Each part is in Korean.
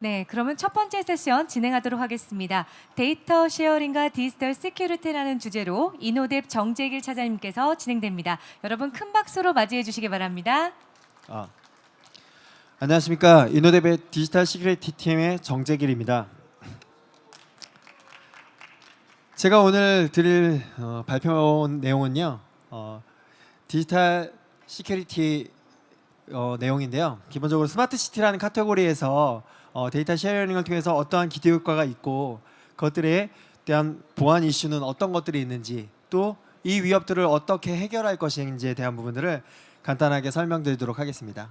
네, 그러면 첫 번째 세션 진행하도록 하겠습니다. 데이터 쉐어링과 디지털 시큐리티라는 주제로 이노뎁 정재길 차장님께서 진행됩니다. 여러분 큰 박수로 맞이해 주시기 바랍니다. 안녕하십니까. 이노뎁의 디지털 시큐리티 팀의 정재길입니다. 제가 오늘 드릴 발표 내용은요. 디지털 시큐리티 내용인데요. 기본적으로 스마트 시티라는 카테고리에서 데이터 쉐어링을 통해서 어떠한 기대 효과가 있고 그것들에 대한 보안 이슈는 어떤 것들이 있는지 또 이 위협들을 어떻게 해결할 것인지에 대한 부분들을 간단하게 설명드리도록 하겠습니다.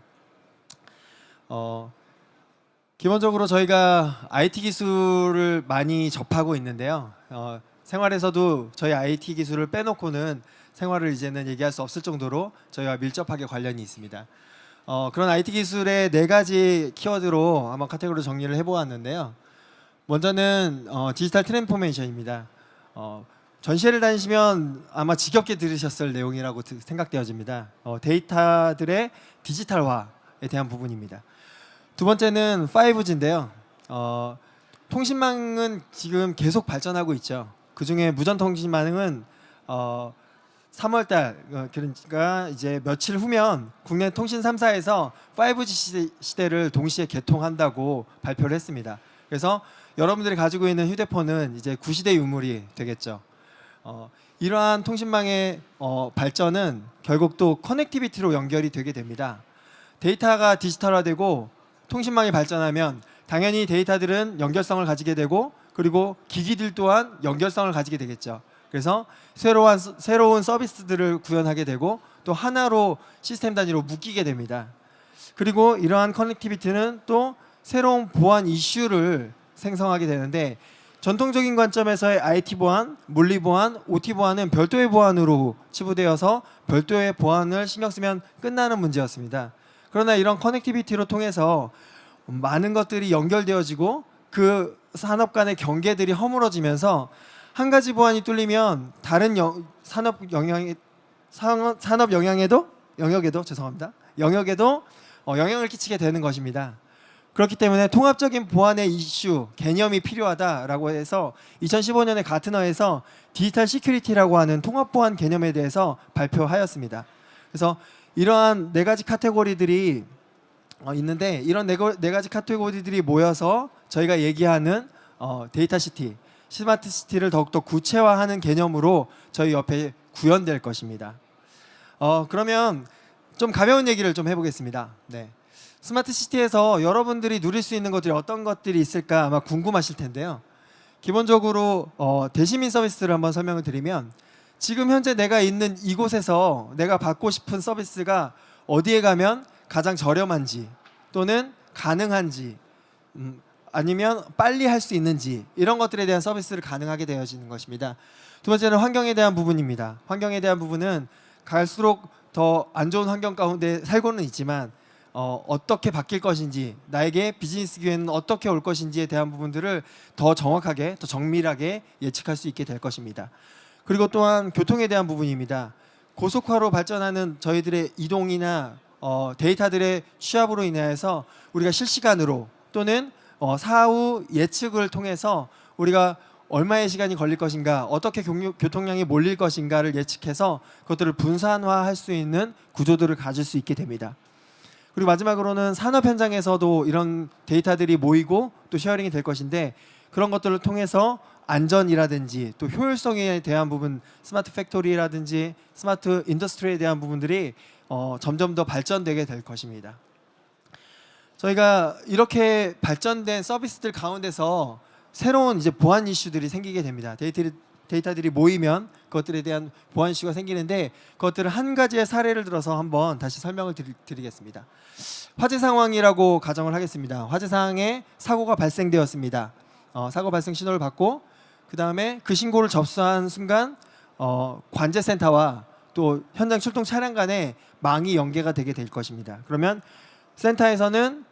기본적으로 저희가 IT 기술을 많이 접하고 있는데요. 생활에서도 저희 IT 기술을 빼놓고는 생활을 이제는 얘기할 수 없을 정도로 저희와 밀접하게 관련이 있습니다. 그런 IT 기술의 4가지 키워드로 한번 카테고리로 정리를 해보았는데요. 먼저는 디지털 트랜스포메이션입니다. 전시회를 다니시면 아마 지겹게 들으셨을 내용이라고 생각되어집니다. 데이터들의 디지털화에 대한 부분입니다. 두 번째는 5G인데요. 통신망은 지금 계속 발전하고 있죠. 그중에 무전통신망은 3월달 그러니까 이제 며칠 후면 국내 통신 3사에서 5G 시대를 동시에 개통한다고 발표를 했습니다. 그래서 여러분들이 가지고 있는 휴대폰은 이제 구시대 유물이 되겠죠. 이러한 통신망의 발전은 결국 또 커넥티비티로 연결이 되게 됩니다. 데이터가 디지털화되고 통신망이 발전하면 당연히 데이터들은 연결성을 가지게 되고 그리고 기기들 또한 연결성을 가지게 되겠죠. 그래서 새로운 서비스들을 구현하게 되고 또 하나로 시스템 단위로 묶이게 됩니다. 그리고 이러한 커넥티비티는 또 새로운 보안 이슈를 생성하게 되는데 전통적인 관점에서의 IT 보안, 물리 보안, OT 보안은 별도의 보안으로 치부되어서 별도의 보안을 신경 쓰면 끝나는 문제였습니다. 그러나 이런 커넥티비티로 통해서 많은 것들이 연결되어지고 그 산업 간의 경계들이 허물어지면서 한 가지 보안이 뚫리면 다른 산업 영역에도 영향을 끼치게 되는 것입니다. 그렇기 때문에 통합적인 보안의 이슈, 개념이 필요하다라고 해서 2015년에 가트너에서 디지털 시큐리티라고 하는 통합 보안 개념에 대해서 발표하였습니다. 그래서 이러한 4가지 카테고리들이 있는데 이런 4가지 카테고리들이 모여서 저희가 얘기하는 데이터 시티, 스마트 시티를 더욱더 구체화하는 개념으로 저희 옆에 구현될 것입니다. 그러면 좀 가벼운 얘기를 좀 해보겠습니다. 네. 스마트 시티에서 여러분들이 누릴 수 있는 것들이 어떤 것들이 있을까 아마 궁금하실 텐데요. 기본적으로 대시민 서비스를 한번 설명을 드리면 지금 현재 내가 있는 이곳에서 내가 받고 싶은 서비스가 어디에 가면 가장 저렴한지 또는 가능한지 아니면 빨리 할 수 있는지 이런 것들에 대한 서비스를 가능하게 되어지는 것입니다. 두 번째는 환경에 대한 부분입니다. 환경에 대한 부분은 갈수록 더 안 좋은 환경 가운데 살고는 있지만 어떻게 바뀔 것인지 나에게 비즈니스 기회는 어떻게 올 것인지에 대한 부분들을 더 정확하게 더 정밀하게 예측할 수 있게 될 것입니다. 그리고 또한 교통에 대한 부분입니다. 고속화로 발전하는 저희들의 이동이나 데이터들의 취합으로 인해서 우리가 실시간으로 또는 사후 예측을 통해서 우리가 얼마의 시간이 걸릴 것인가 어떻게 교통량이 몰릴 것인가를 예측해서 그것들을 분산화할 수 있는 구조들을 가질 수 있게 됩니다. 그리고 마지막으로는 산업 현장에서도 이런 데이터들이 모이고 또 쉐어링이 될 것인데 그런 것들을 통해서 안전이라든지 또 효율성에 대한 부분 스마트 팩토리라든지 스마트 인더스트리에 대한 부분들이 점점 더 발전되게 될 것입니다. 저희가 이렇게 발전된 서비스들 가운데서 새로운 이제 보안 이슈들이 생기게 됩니다. 데이터들이 모이면 그것들에 대한 보안 이슈가 생기는데 그것들을 한 가지의 사례를 들어서 한번 다시 설명을 드리겠습니다. 화재 상황이라고 가정을 하겠습니다. 화재 상황에 사고가 발생되었습니다. 사고 발생 신호를 받고 그 다음에 그 신고를 접수한 순간 관제센터와 또 현장 출동 차량 간에 망이 연계가 되게 될 것입니다. 그러면 센터에서는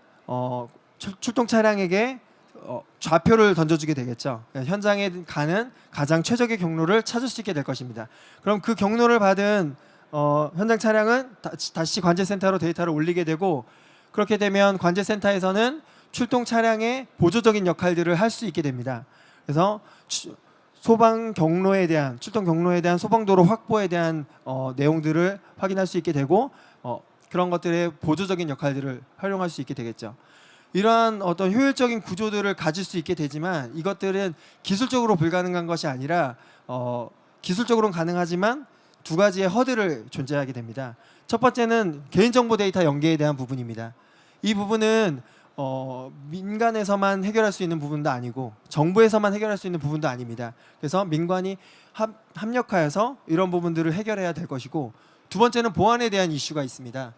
출동 차량에게 좌표를 던져주게 되겠죠. 현장에 가는 가장 최적의 경로를 찾을 수 있게 될 것입니다. 그럼 그 경로를 받은 현장 차량은 다시 관제센터로 데이터를 올리게 되고 그렇게 되면 관제센터에서는 출동 차량의 보조적인 역할들을 할 수 있게 됩니다. 그래서 소방 경로에 대한 출동 경로에 대한 소방도로 확보에 대한 내용들을 확인할 수 있게 되고 그런 것들의 보조적인 역할들을 활용할 수 있게 되겠죠. 이러한 어떤 효율적인 구조들을 가질 수 있게 되지만 이것들은 기술적으로 불가능한 것이 아니라 기술적으로는 가능하지만 두 가지의 허들을 존재하게 됩니다. 첫 번째는 개인정보 데이터 연계에 대한 부분입니다. 이 부분은 민간에서만 해결할 수 있는 부분도 아니고 정부에서만 해결할 수 있는 부분도 아닙니다. 그래서 민관이 합력하여서 이런 부분들을 해결해야 될 것이고, 두 번째는 보안에 대한 이슈가 있습니다.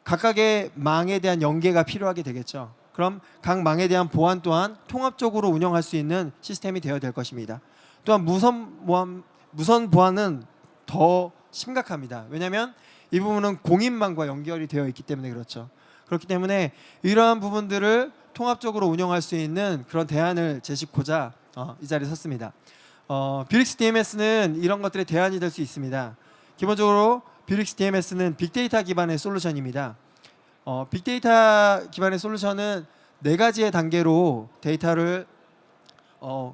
각각의 망에 대한 연계가 필요하게 되겠죠. 그럼 각 망에 대한 보안 또한 통합적으로 운영할 수 있는 시스템이 되어야 될 것입니다. 또한 무선 보안은 더 심각합니다. 왜냐하면 이 부분은 공인망과 연결이 되어 있기 때문에 그렇죠. 그렇기 때문에 이러한 부분들을 통합적으로 운영할 수 있는 그런 대안을 제시고자 이 자리에 섰습니다. 뷰릭스 DMS는 이런 것들의 대안이 될 수 있습니다. 기본적으로 뷰릭스 DMS는 빅데이터 기반의 솔루션입니다. 빅데이터 기반의 솔루션은 4가지의 단계로 데이터를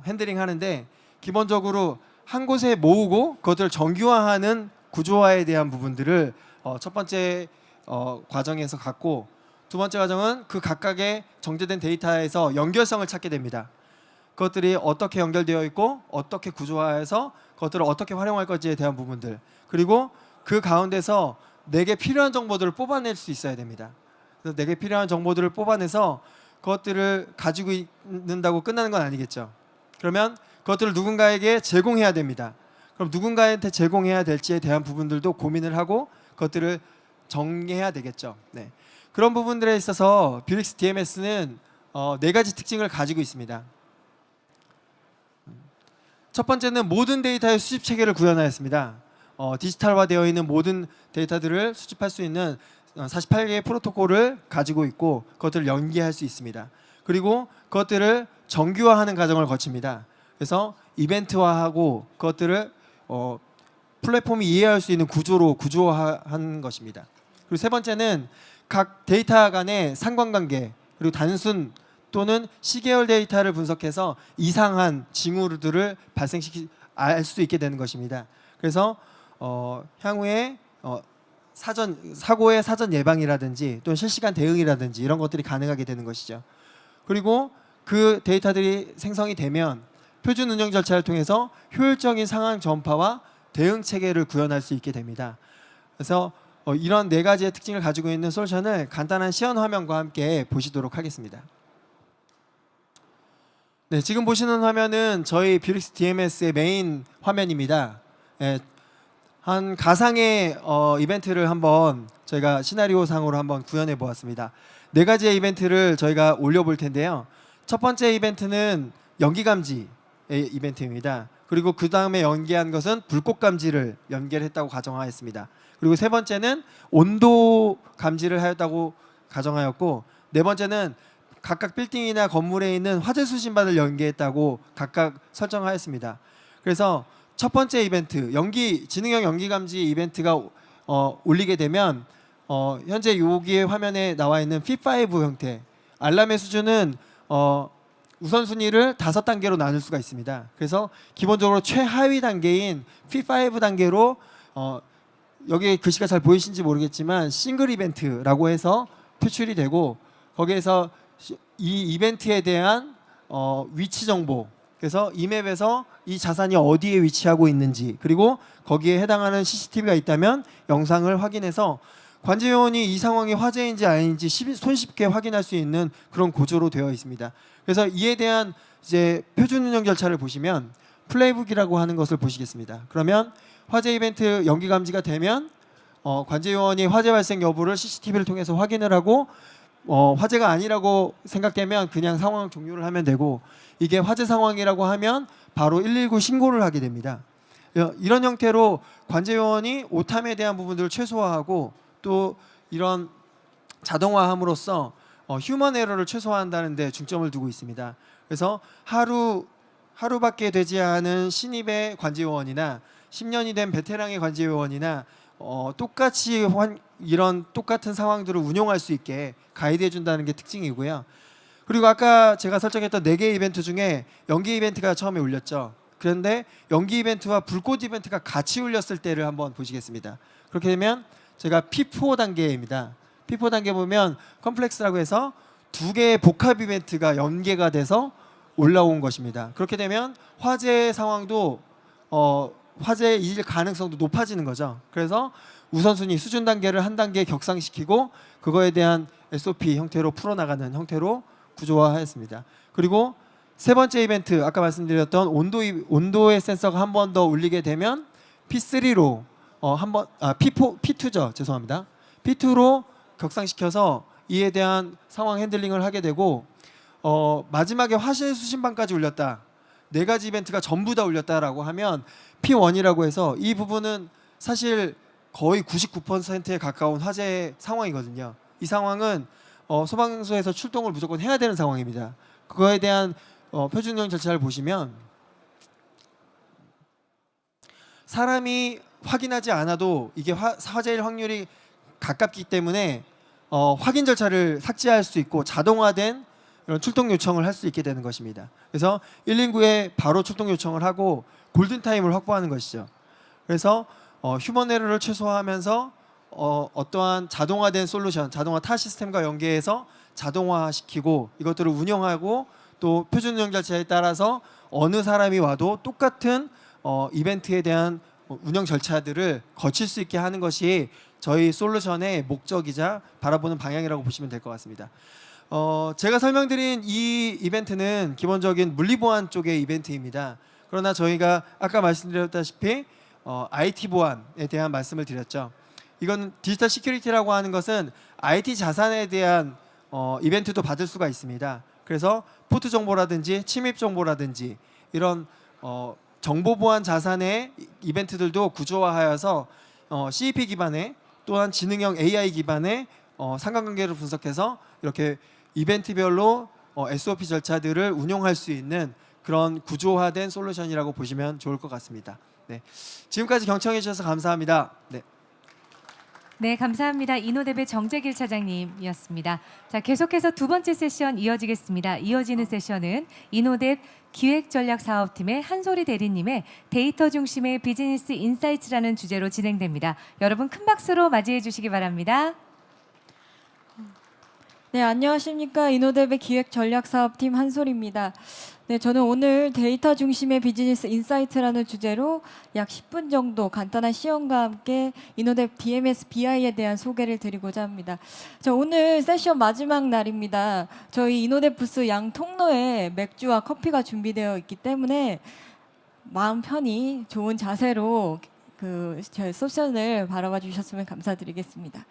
핸들링 하는데, 기본적으로 한 곳에 모으고 그것들을 정규화하는 구조화에 대한 부분들을 첫 번째 과정에서 갖고, 두 번째 과정은 그 각각의 정제된 데이터에서 연결성을 찾게 됩니다. 그것들이 어떻게 연결되어 있고 어떻게 구조화해서 그것들을 어떻게 활용할 것지에 대한 부분들, 그리고 그 가운데서 내게 필요한 정보들을 뽑아낼 수 있어야 됩니다. 그래서 내게 필요한 정보들을 뽑아내서 그것들을 가지고 있는다고 끝나는 건 아니겠죠. 그러면 그것들을 누군가에게 제공해야 됩니다. 그럼 누군가한테 제공해야 될지에 대한 부분들도 고민을 하고 그것들을 정해야 되겠죠. 네. 그런 부분들에 있어서 뷰릭스 DMS는 4가지 특징을 가지고 있습니다. 첫 번째는 모든 데이터의 수집 체계를 구현하였습니다. 디지털화되어 있는 모든 데이터들을 수집할 수 있는 48개의 프로토콜을 가지고 있고 그것들을 연계할 수 있습니다. 그리고 그것들을 정규화하는 과정을 거칩니다. 그래서 이벤트화하고 그것들을 플랫폼이 이해할 수 있는 구조로 구조화하는 것입니다. 그리고 세 번째는 각 데이터 간의 상관관계, 그리고 단순 또는 시계열 데이터를 분석해서 이상한 징후들을 알 수 있게 되는 것입니다. 그래서 향후에 사고의 사전 예방이라든지 또는 실시간 대응이라든지 이런 것들이 가능하게 되는 것이죠. 그리고 그 데이터들이 생성이 되면 표준 운영 절차를 통해서 효율적인 상황 전파와 대응 체계를 구현할 수 있게 됩니다. 그래서 이런 4가지의 특징을 가지고 있는 솔루션을 간단한 시연 화면과 함께 보시도록 하겠습니다. 네, 지금 보시는 화면은 저희 뷰릭스 DMS의 메인 화면입니다. 네, 한 가상의 이벤트를 한번 저희가 시나리오 상으로 한번 구현해 보았습니다. 4가지의 이벤트를 저희가 올려볼 텐데요. 첫 번째 이벤트는 연기 감지의 이벤트입니다. 그리고 그 다음에 연계한 것은 불꽃 감지를 연결했다고 가정하였습니다. 그리고 세 번째는 온도 감지를 하였다고 가정하였고, 네 번째는 각각 빌딩이나 건물에 있는 화재 수신반을 연계했다고 각각 설정하였습니다. 그래서 첫 번째 이벤트 지능형 연기 감지 이벤트가 올리게 되면 현재 여기에 화면에 나와 있는 P5 형태, 알람의 수준은 우선순위를 5단계로 나눌 수가 있습니다. 그래서 기본적으로 최하위 단계인 P5 단계로 여기 글씨가 잘 보이신지 모르겠지만 싱글 이벤트라고 해서 표출이 되고, 거기에서 이 이벤트에 대한 위치 정보, 그래서 이 맵에서 이 자산이 어디에 위치하고 있는지, 그리고 거기에 해당하는 CCTV가 있다면 영상을 확인해서 관제요원이 이 상황이 화재인지 아닌지 손쉽게 확인할 수 있는 그런 구조로 되어 있습니다. 그래서 이에 대한 이제 표준 운영 절차를 보시면 플레이북이라고 하는 것을 보시겠습니다. 그러면 화재 이벤트 연기 감지가 되면 관제요원이 화재 발생 여부를 CCTV를 통해서 확인을 하고, 화재가 아니라고 생각되면 그냥 상황 종료를 하면 되고, 이게 화재 상황이라고 하면 바로 119 신고를 하게 됩니다. 이런 형태로 관제요원이 오탐에 대한 부분들을 최소화하고 또 이런 자동화함으로써 휴먼 에러를 최소화한다는 데 중점을 두고 있습니다. 그래서 하루밖에 되지 않은 신입의 관제요원이나 10년이 된 베테랑의 관제요원이나 똑같이 이런 똑같은 상황들을 운용할 수 있게 가이드해 준다는 게 특징이고요. 그리고 아까 제가 설정했던 4개 이벤트 중에 연기 이벤트가 처음에 울렸죠. 그런데 연기 이벤트와 불꽃 이벤트가 같이 울렸을 때를 한번 보시겠습니다. 그렇게 되면 제가 P4 단계입니다. P4 단계 보면 컴플렉스라고 해서 2개의 복합 이벤트가 연계가 돼서 올라온 것입니다. 그렇게 되면 화재 상황도 화재일 가능성도 높아지는 거죠. 그래서 우선순위 수준 단계를 한 단계 격상시키고 그거에 대한 SOP 형태로 풀어나가는 형태로 구조화하였습니다. 그리고 세 번째 이벤트 아까 말씀드렸던 온도의 센서가 한 번 더 울리게 되면 P3로 P2죠. 죄송합니다. P2로 격상시켜서 이에 대한 상황 핸들링을 하게 되고 마지막에 화재 수신반까지 울렸다. 4가지 이벤트가 전부 다 울렸다라고 하면 P1이라고 해서 이 부분은 사실 거의 99%에 가까운 화재 상황이거든요. 이 상황은 소방서에서 출동을 무조건 해야 되는 상황입니다. 그거에 대한 표준 운영 절차를 보시면 사람이 확인하지 않아도 이게 화재일 확률이 가깝기 때문에 확인 절차를 삭제할 수 있고 자동화된 이런 출동 요청을 할 수 있게 되는 것입니다. 그래서 119에 바로 출동 요청을 하고 골든타임을 확보하는 것이죠. 그래서 휴먼 에러를 최소화하면서 어떠한 자동화된 솔루션, 자동화 타 시스템과 연계해서 자동화시키고 이것들을 운영하고 또 표준 운영 절차에 따라서 어느 사람이 와도 똑같은 이벤트에 대한 운영 절차들을 거칠 수 있게 하는 것이 저희 솔루션의 목적이자 바라보는 방향이라고 보시면 될 것 같습니다. 제가 설명드린 이 이벤트는 기본적인 물리보안 쪽의 이벤트입니다. 그러나 저희가 아까 말씀드렸다시피 IT 보안에 대한 말씀을 드렸죠. 이건 디지털 시큐리티라고 하는 것은 IT 자산에 대한 이벤트도 받을 수가 있습니다. 그래서 포트 정보라든지 침입 정보라든지 이런 정보 보안 자산의 이벤트들도 구조화하여서 CEP 기반의 또한 지능형 AI 기반의 상관관계를 분석해서 이렇게 이벤트별로 SOP 절차들을 운용할 수 있는 그런 구조화된 솔루션이라고 보시면 좋을 것 같습니다. 네. 지금까지 경청해 주셔서 감사합니다. 네. 네, 감사합니다. 이노뎁의 정재길 차장님이었습니다. 자, 계속해서 두 번째 세션 이어지겠습니다. 이어지는 세션은 이노뎁 기획전략사업팀의 한소리 대리님의 데이터 중심의 비즈니스 인사이트라는 주제로 진행됩니다. 여러분 큰 박수로 맞이해 주시기 바랍니다. 네, 안녕하십니까. 이노뎁의 기획전략사업팀 한솔입니다. 네, 저는 오늘 데이터 중심의 비즈니스 인사이트라는 주제로 약 10분 정도 간단한 시연과 함께 이노뎁 DMS BI에 대한 소개를 드리고자 합니다. 오늘 세션 마지막 날입니다. 저희 이노뎁 부스 양 통로에 맥주와 커피가 준비되어 있기 때문에 마음 편히 좋은 자세로 저희 세션을 바라봐 주셨으면 감사드리겠습니다.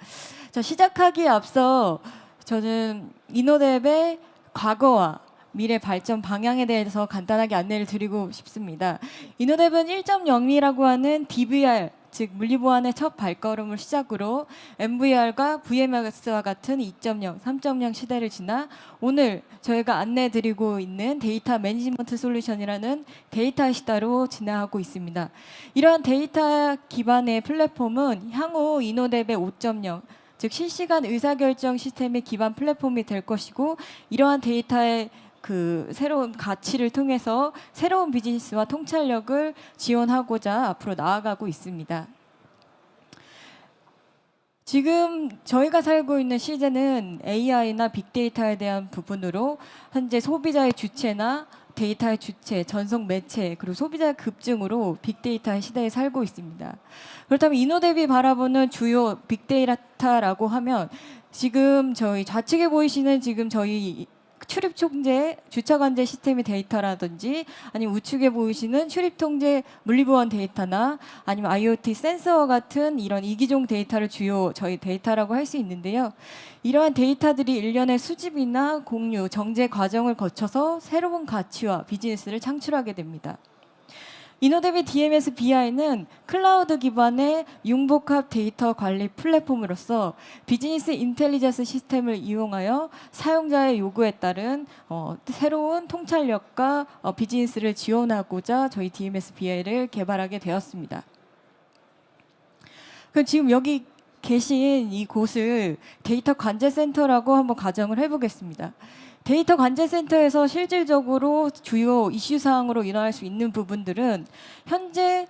시작하기에 앞서 저는 이노뎁의 과거와 미래 발전 방향에 대해서 간단하게 안내를 드리고 싶습니다. 이노뎁은 1.0이라고 하는 DVR, 즉 물리보안의 첫 발걸음을 시작으로 MVR과 VMS와 같은 2.0, 3.0 시대를 지나 오늘 저희가 안내드리고 있는 데이터 매니지먼트 솔루션이라는 데이터 시대로 진행하고 있습니다. 이러한 데이터 기반의 플랫폼은 향후 이노뎁의 5.0, 즉 실시간 의사결정 시스템의 기반 플랫폼이 될 것이고 이러한 데이터의 새로운 가치를 통해서 새로운 비즈니스와 통찰력을 지원하고자 앞으로 나아가고 있습니다. 지금 저희가 살고 있는 시대는 AI나 빅데이터에 대한 부분으로 현재 소비자의 주체나 데이터의 주체, 전송 매체, 그리고 소비자의 급증으로 빅데이터의 시대에 살고 있습니다. 그렇다면 이노뎁이 바라보는 주요 빅데이터라고 하면 지금 저희 좌측에 보이시는 지금 저희 출입 통제, 주차 관제 시스템의 데이터라든지 아니면 우측에 보이시는 출입 통제 물리보안 데이터나 아니면 IoT 센서와 같은 이런 이기종 데이터를 주요 저희 데이터라고 할 수 있는데요. 이러한 데이터들이 일련의 수집이나 공유, 정제 과정을 거쳐서 새로운 가치와 비즈니스를 창출하게 됩니다. 이노뎁의 DMS BI는 클라우드 기반의 융복합 데이터 관리 플랫폼으로서 비즈니스 인텔리전스 시스템을 이용하여 사용자의 요구에 따른 새로운 통찰력과 비즈니스를 지원하고자 저희 DMS BI를 개발하게 되었습니다. 그럼 지금 여기 계신 이곳을 데이터 관제센터라고 한번 가정을 해보겠습니다. 데이터 관제센터에서 실질적으로 주요 이슈 사항으로 일어날 수 있는 부분들은 현재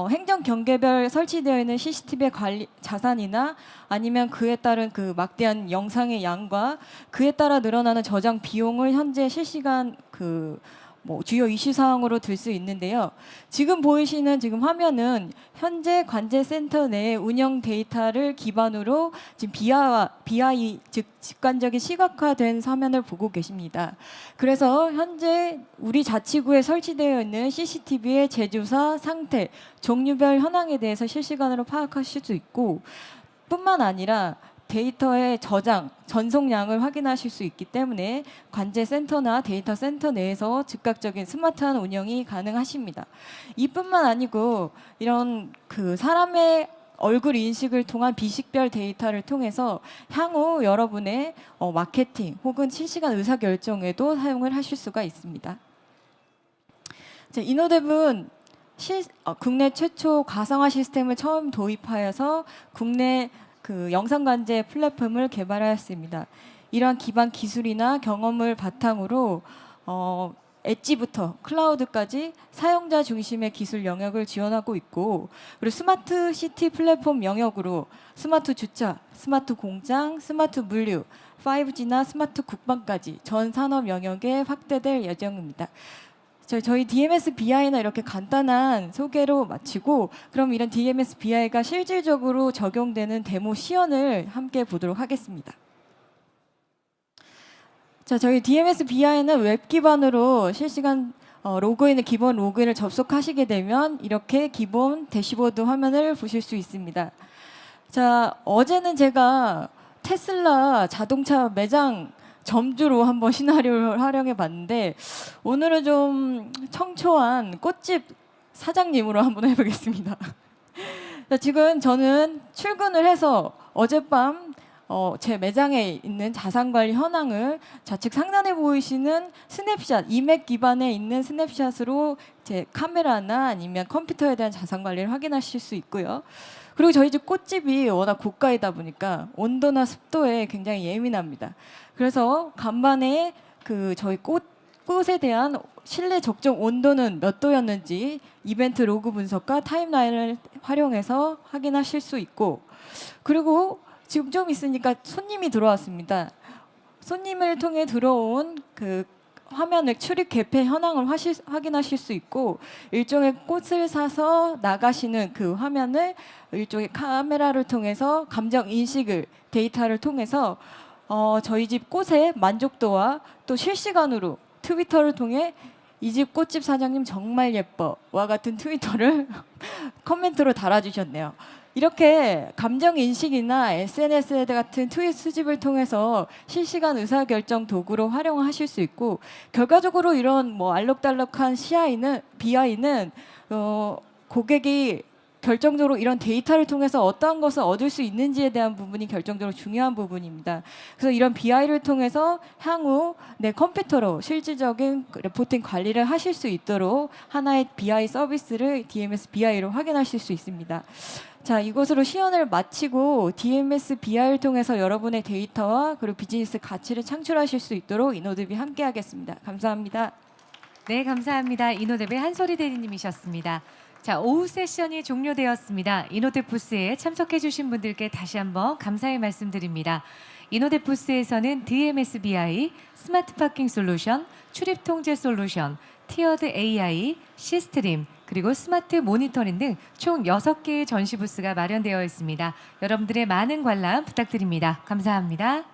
행정 경계별 설치되어 있는 CCTV 관리 자산이나 아니면 그에 따른 그 막대한 영상의 양과 그에 따라 늘어나는 저장 비용을 현재 실시간 주요 이슈 사항으로 들 수 있는데요. 지금 보이시는 지금 화면은 현재 관제센터 내 운영 데이터를 기반으로 지금 BI 즉 직관적인 시각화된 화면을 보고 계십니다. 그래서 현재 우리 자치구에 설치되어 있는 CCTV의 제조사, 상태, 종류별 현황에 대해서 실시간으로 파악하실 수 있고 뿐만 아니라 데이터의 저장, 전송량을 확인하실 수 있기 때문에 관제센터나 데이터 센터 내에서 즉각적인 스마트한 운영이 가능하십니다. 이뿐만 아니고 이런 사람의 얼굴 인식을 통한 비식별 데이터를 통해서 향후 여러분의 마케팅 혹은 실시간 의사결정에도 사용을 하실 수가 있습니다. 이노뎁은 국내 최초 가상화 시스템을 처음 도입하여서 국내 영상 관제 플랫폼을 개발하였습니다. 이러한 기반 기술이나 경험을 바탕으로 엣지부터 클라우드까지 사용자 중심의 기술 영역을 지원하고 있고, 그리고 스마트 시티 플랫폼 영역으로 스마트 주차, 스마트 공장, 스마트 물류, 5G나 스마트 국방까지 전 산업 영역에 확대될 예정입니다. 저희 DMS BI는 이렇게 간단한 소개로 마치고, 그럼 이런 DMS BI가 실질적으로 적용되는 데모 시연을 함께 보도록 하겠습니다. 저희 DMS BI는 웹 기반으로 실시간 기본 로그인을 접속하시게 되면 이렇게 기본 대시보드 화면을 보실 수 있습니다. 어제는 제가 테슬라 자동차 매장 점주로 한번 시나리오를 활용해 봤는데, 오늘은 좀 청초한 꽃집 사장님으로 한번 해보겠습니다. 지금 저는 출근을 해서 어젯밤 제 매장에 있는 자산관리 현황을 좌측 상단에 보이시는 스냅샷, 이맥 기반에 있는 스냅샷으로 제 카메라나 아니면 컴퓨터에 대한 자산관리를 확인하실 수 있고요. 그리고 저희 집 꽃집이 워낙 고가이다 보니까 온도나 습도에 굉장히 예민합니다. 그래서 간만에 저희 꽃에 대한 실내 적정 온도는 몇 도였는지 이벤트 로그 분석과 타임라인을 활용해서 확인하실 수 있고, 그리고 지금 좀 있으니까 손님이 들어왔습니다. 손님을 통해 들어온 화면을 출입 개폐 현황을 확인하실 수 있고, 일종의 꽃을 사서 나가시는 그 화면을 일종의 카메라를 통해서 감정 인식을 데이터를 통해서 저희 집 꽃의 만족도와 또 실시간으로 트위터를 통해 이 집 꽃집 사장님 정말 예뻐와 같은 트위터를 코멘트로 달아주셨네요. 이렇게 감정 인식이나 SNS 같은 트윗 수집을 통해서 실시간 의사결정 도구로 활용하실 수 있고, 결과적으로 이런 알록달록한 BI는 고객이 결정적으로 이런 데이터를 통해서 어떠한 것을 얻을 수 있는지에 대한 부분이 결정적으로 중요한 부분입니다. 그래서 이런 BI를 통해서 향후 내 컴퓨터로 실질적인 레포팅 관리를 하실 수 있도록 하나의 BI 서비스를 DMS BI로 확인하실 수 있습니다. 이것으로 시연을 마치고 DMS BI를 통해서 여러분의 데이터와 그리고 비즈니스 가치를 창출하실 수 있도록 이노뎁이 함께하겠습니다. 감사합니다. 네, 감사합니다. 이노뎁의 한소리 대리님이셨습니다. 오후 세션이 종료되었습니다. 이노뎁 부스에 참석해주신 분들께 다시 한번 감사의 말씀드립니다. 이노뎁 부스에서는 DMS BI, 스마트 파킹 솔루션, 출입 통제 솔루션, 티어드 AI, 시스트림, 그리고 스마트 모니터링 등 총 6개의 전시 부스가 마련되어 있습니다. 여러분들의 많은 관람 부탁드립니다. 감사합니다.